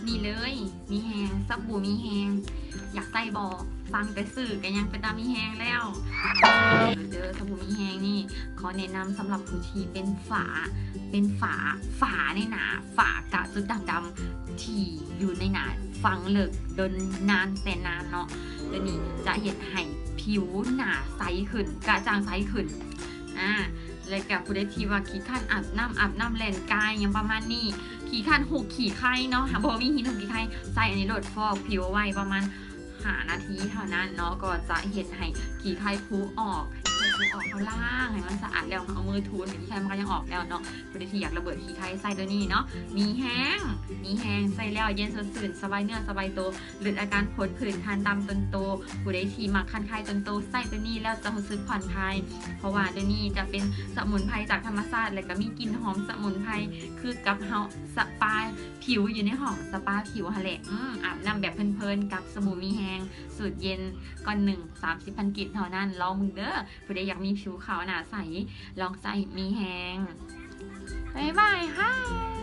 นี่เลยมีแหงสบู่มีแหงอยากใส่บอฟังแต่สื่อกันยังเป็นตามีแหงแล้วเจอสบู่มีแหงนี่ขอแนะนำสำหรับผู้ที่เป็นฝาในหนาฝากะจุดดำๆที่อยู่ในหนาฟังเลิกโดนนานแสนนานเนาะเดี๋ยวนี้จะเห็นให้ผิวหนาใสขึ้นกระจ่างใสขึ้นเลยกับผู้ใดที่ว่าขี้ข้านอาบน้ำแลนกายยังประมาณนี้ขี้ข้านหูขี้ไข่เนาะหาบมีหินหูขี้ไข่ใส่อันนี้โหลดฟอกผิวไว้ประมาณ5 นาทีเท่านั้นเนาะก็จะเห็นให้ขี้ไข่พุออกข้างล่างให้มันสะอาดแล้วเอามือทูนขี้ไข่มันก็ยังออกแล้วเนาะผู้ใดที่อยากระเบิดขี้ไข่ใส่ตัวนี้เนาะมีแห้งใส่แล้วเย็นสดชื่นสบายเนื้อสบายตัวหรืออาการผดผื่นคันตามต้นโตผู้ใดที่มักคันไข้ต้นโตใส่ตัวนี้แล้วจะรู้สึกผ่อนคลายเพราะว่าตัวนี้จะเป็นสมุนไพรจากธรรมชาติและก็มีกลิ่นหอมสมุนไพรคือกับเฮาสปาผิวอยู่ในห้องสปาผิวฮะแหละอาบน้ำแบบเพลินๆกับสบู่มีแห้งสูตรเย็นก่อน30,000 กิจเท่านั้นลองมึงเด้อผู้ใดอยากมีผิวขาวหนาใสลองใส่มีแห้งบ๊ายบายค่ะ